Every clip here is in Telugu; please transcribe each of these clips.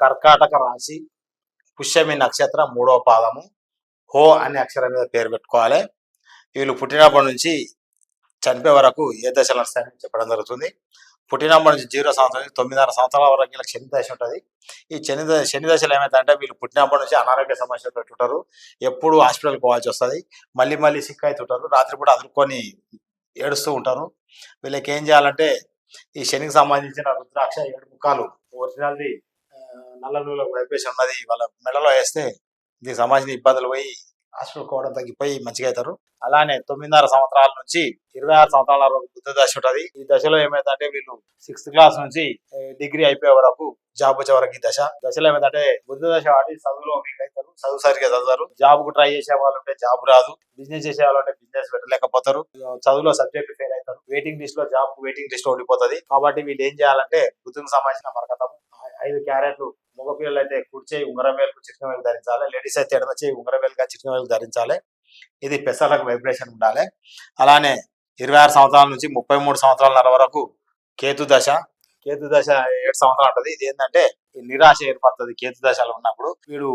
కర్కాటక రాశి, పుష్యమి నక్షత్రం 3వ పాదము, హో అనే అక్షరం మీద పేరు పెట్టుకోవాలి. వీళ్ళు పుట్టినప్పటి నుంచి చనిపోయే వరకు ఏ దశలు వస్తాయని చెప్పడం జరుగుతుంది. పుట్టినప్పటి నుంచి 0 సంవత్సరం నుంచి 9.5 సంవత్సరాల వరకు వీళ్ళకి శని దశ ఉంటుంది. ఈ శని దశలు ఏమైందంటే వీళ్ళు పుట్టినప్పటి నుంచి అనారోగ్య సమస్యలు పెట్టుకుంటారు, ఎప్పుడు హాస్పిటల్కి పోవాల్సి వస్తుంది, మళ్ళీ సిక్ అవుతుంటారు, రాత్రిపూట అదురుకొని ఏడుస్తూ ఉంటారు. వీళ్ళకి ఏం చేయాలంటే ఈ శనికి సంబంధించిన రుద్రాక్ష 7 ముఖాలు ఒరిజినల్ది నల్ల నూనె వైబ్రేషన్ ఉన్నది వాళ్ళ మెడలో వేస్తే దీనికి సంబంధించిన ఇబ్బందులు పోయి హాస్పిటల్ పోవడం తగ్గిపోయి మంచిగా అవుతారు. అలానే 9.5 సంవత్సరాల నుంచి 26 సంవత్సరాల వరకు బుద్ధ దశ ఉంటుంది. ఈ దశలో ఏమైందంటే వీళ్ళు 6th క్లాస్ నుంచి డిగ్రీ అయిపోయే వరకు జాబ్ వచ్చే వరకు ఈ దశలో ఏమైందంటే బుద్ధ దశ వాడి చదువులో వీక్ అవుతారు, చదువు సరిగ్గా చదువుతారు, జాబ్ కు ట్రై చేసే వాళ్ళు ఉంటే జాబ్ రాదు, బిజినెస్ చేసే వాళ్ళు అంటే బిజినెస్ పెట్టలేకపోతారు, చదువులో సబ్జెక్ట్ ఫెయిల్ అవుతారు, వెయిటింగ్ లిస్ట్ లో జాబ్ వెయిటింగ్ లిస్ట్ ఓడిపోతుంది. కాబట్టి వీళ్ళు ఏం చేయాలంటే బుద్ధునికి సంబంధించిన మరకతం 5 క్యారెట్లు, మగ పిల్లలు అయితే కుడి చేయి ఉంగరం వేలకు చిటికెన వేలు ధరించాలి, లేడీస్ అయితే ఎడమ చేయి ఉంగరం వేలుగా చిటికెన వేలు ధరించాలి. ఇది పెసలకు వైబ్రేషన్ ఉండాలి. అలానే 26 సంవత్సరాల నుంచి 33 సంవత్సరాల వరకు కేతు దశ 7 సంవత్సరాలు ఉంటుంది. ఇది ఏంటంటే నిరాశ ఏర్పడుతుంది. కేతు దశలో ఉన్నప్పుడు వీడు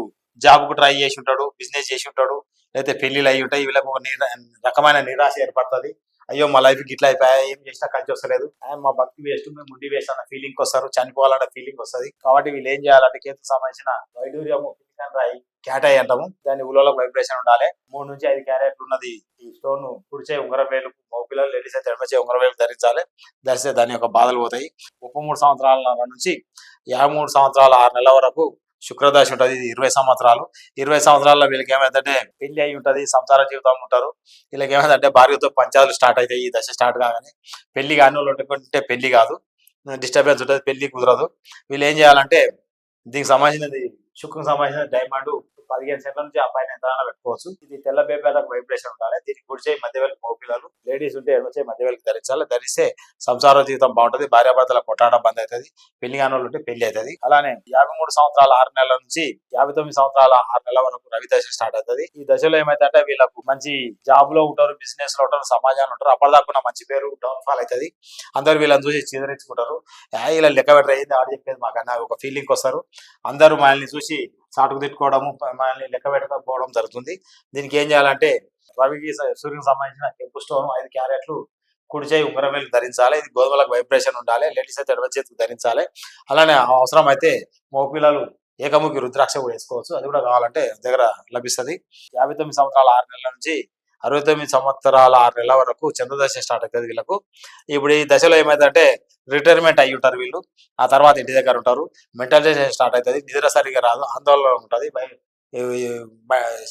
జాబ్ కు ట్రై చేసి ఉంటాడు, బిజినెస్ చేసి ఉంటాడు, లేకపోతే పెళ్లిళ్ళు అయి ఉంటాయి, వీళ్ళకు రకమైన నిరాశ ఏర్పడుతుంది. అయ్యో మా లైఫ్ ఇట్లా అయిపోయా, ఏం చేసినా కలిసి వస్తలేదు, మా బతుకు వేస్ట్, మేము ముండి వేస్ట్ అన్న ఫీలింగ్ వస్తారు, చనిపోవాలన్న ఫీలింగ్ వస్తుంది. కాబట్టి వీళ్ళు ఏం చేయాలంటే కేతు సంబంధించిన వైడూర్యము రాయి క్యాటాయి అంటాము, దాని ఉలలో వైబ్రేషన్ ఉండాలి. 3 నుంచి 5 క్యారెట్లు ఉన్నది ఈ స్టోన్ కుడిచే ఉంగరం వేలు మగపిల్లలు, లేడీస్ అయితే ఎడమచే ఉంగరం వేలు ధరించాలి. ధరిస్తే దాని యొక్క బాధలు పోతాయి. 33 సంవత్సరాల నుంచి 53 సంవత్సరాల 6 నెలల వరకు శుక్రదశ ఉంటుంది. ఇది 20 సంవత్సరాలు. 20 సంవత్సరాల్లో వీళ్ళకి ఏమైందంటే పెళ్లి అయి ఉంటుంది, సంసార జీవితం ఉంటారు. వీళ్ళకి ఏమైందంటే భార్యతో పంచాలు స్టార్ట్ అవుతాయి. ఈ దశ స్టార్ట్ కాగానే పెళ్లి కాని వాళ్ళు ఉంటే పెళ్లి కాదు, డిస్టర్బెన్స్ ఉంటుంది, పెళ్లి కుదరదు. వీళ్ళు ఏం చేయాలంటే దీనికి సంబంధించినది శుక్రకు సంబంధించిన డైమండ్ 15 సెంట్ల నుంచి ఆ పైన ఎంత పెట్టుకోవచ్చు. ఇది తెల్ల పేపర్లకు వైబ్రేషన్ ఉండాలి. దీనికి కుడి చేయి మధ్య వేలకు మగపిల్లలు, లేడీస్ ఉంటే ఎడమ చేయి మధ్య వేలకు ధరించాలి. ధరిస్తే సంసార జీవితం బాగుంటుంది, భార్యాభర్తల కొట్టాట బంద్ అవుతుంది, పెళ్లి కాని వాళ్ళు ఉంటే పెళ్లి అవుతుంది. అలానే 53 సంవత్సరాల 6 నెలల నుంచి 59 సంవత్సరాల 6 నెలల వరకు రవి దశ స్టార్ట్ అవుతుంది. ఈ దశలో ఏమైతే వీళ్ళకు మంచి జాబ్ లో ఉంటారు, బిజినెస్ లో ఉంటారు, సమాజంలో ఉంటారు, అప్పటిదాకా మంచి పేరు డౌన్ ఫాల్ అవుతుంది. అందరు వీళ్ళని చూసి చీదరించుకుంటారు, ఇలా లెక్క పెట్టరు, ఏంది ఆడు చెప్పేది మాకన్నా ఒక ఫీలింగ్ వస్తారు. అందరూ మనల్ని చూసి చాటుకు తిట్టుకోవడము, మనల్ని లెక్క పెట్టకపోవడం జరుగుతుంది. దీనికి ఏం చేయాలంటే రవికి సూర్యునికి సంబంధించిన కెంపు స్టోన్ 5 క్యారెట్లు కుడి చేయి ఉంగరం వేలు ధరించాలి. ఇది గోధుమలకు వైబ్రేషన్ ఉండాలి, లేడీస్ అయితే ఎడమ చేతికి ధరించాలి. అలానే అవసరం అయితే మగపిల్లలు ఏకముఖి రుద్రాక్ష కూడా వేసుకోవచ్చు, అది కూడా కావాలంటే దగ్గర లభిస్తుంది. 59 సంవత్సరాల 6 నెలల నుంచి 69 సంవత్సరాల 6 నెలల వరకు చంద్రదశ స్టార్ట్ అవుతుంది వీళ్ళకు. ఇప్పుడు ఈ దశలో ఏమైందంటే రిటైర్మెంట్ అయ్యి ఉంటారు వీళ్ళు, ఆ తర్వాత ఇంటి దగ్గర ఉంటారు, మెంటల్ డేషన్ స్టార్ట్ అవుతుంది, నిద్ర సరిగా రాదు, ఆందోళన ఉంటుంది,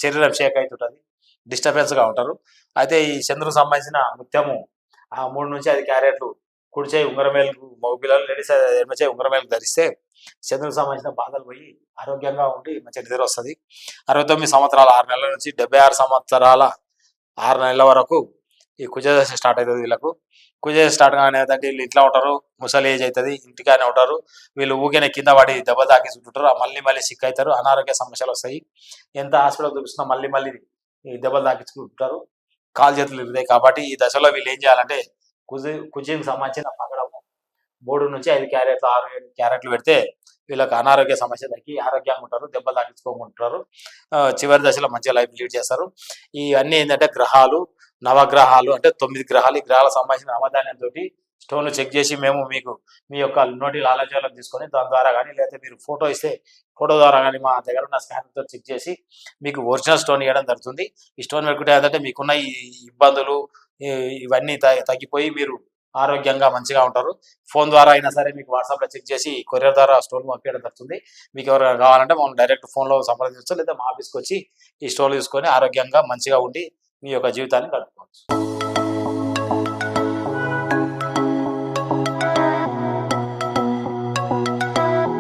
శరీరం షేక్ అవుతుంటుంది, డిస్టర్బెన్స్ గా ఉంటారు. అయితే ఈ చంద్రుకు సంబంధించిన ముత్యము 3 నుంచి 5 క్యారెట్లు కుడి చేయి ఉంగరం వేలకు మగపిల్లలు, లేడీస్ ఎడమ చేయి ఉంగరం వేలకు ధరిస్తే చంద్రుకు సంబంధించిన బాధలు పోయి ఆరోగ్యంగా ఉండి మంచి నిద్ర వస్తుంది. 69 సంవత్సరాల 6 నెలల నుంచి 76 సంవత్సరాల 6 నెలల వరకు ఈ కుజదశ స్టార్ట్ అవుతుంది వీళ్ళకు. కుజదశ స్టార్ట్ కానీ ఏంటంటే వీళ్ళు ఇంట్లో ఉంటారు, ముసలి ఏజ్ అవుతుంది, ఇంటికానే ఉంటారు, వీళ్ళు ఊరికే కింద పడి దెబ్బ తాకిస్తుంటారు, మళ్ళీ సిక్ అవుతారు, అనారోగ్య సమస్యలు వస్తాయి, ఎంత హాస్పిటల్ చూపిస్తున్నా మళ్ళీ ఈ దెబ్బలు తాకించుకుంటారు, కాలు చేతులు ఇరుతాయి. కాబట్టి ఈ దశలో వీళ్ళు ఏం చేయాలంటే కుజుకి సంబంధించిన పగడము 3 నుంచి 5 క్యారెట్లు 6-7 క్యారెట్లు పెడితే వీళ్ళకి అనారోగ్య సమస్య తగ్గి ఆరోగ్యంగా ఉంటారు, దెబ్బలు తాకించుకోకుంటారు, చివరి దశలో మంచిగా లైఫ్ లీడ్ చేస్తారు. ఇవన్నీ ఏంటంటే గ్రహాలు, నవగ్రహాలు అంటే 9 గ్రహాలు. ఈ గ్రహాలకు సంబంధించిన నవధాన్యంతో స్టోన్లు చెక్ చేసి మేము మీకు మీ యొక్క నోటి లాలజాలకు తీసుకొని దాని ద్వారా కానీ, లేకపోతే మీరు ఫోటో ఇస్తే ఫోటో ద్వారా కానీ మా దగ్గర ఉన్న స్కానర్తో చెక్ చేసి మీకు ఒరిజినల్ స్టోన్ ఇవ్వడం జరుగుతుంది. ఈ స్టోన్ పెట్టుకుంటే ఏంటంటే మీకున్న ఈ ఇబ్బందులు ఇవన్నీ తగ్గిపోయి మీరు ఆరోగ్యంగా మంచిగా ఉంటారు. ఫోన్ ద్వారా అయినా సరే మీకు వాట్సాప్లో చెక్ చేసి కొరియర్ ద్వారా స్టోన్ పంపించడం జరుగుతుంది. మీకు ఎవరైనా కావాలంటే మనం డైరెక్ట్ ఫోన్లో సంప్రదించవచ్చు, లేదా మా ఆఫీస్కి వచ్చి ఈ స్టోన్ తీసుకొని ఆరోగ్యంగా మంచిగా ఉండి మీ యొక్క జీవితాన్ని గడుపుకోవచ్చు.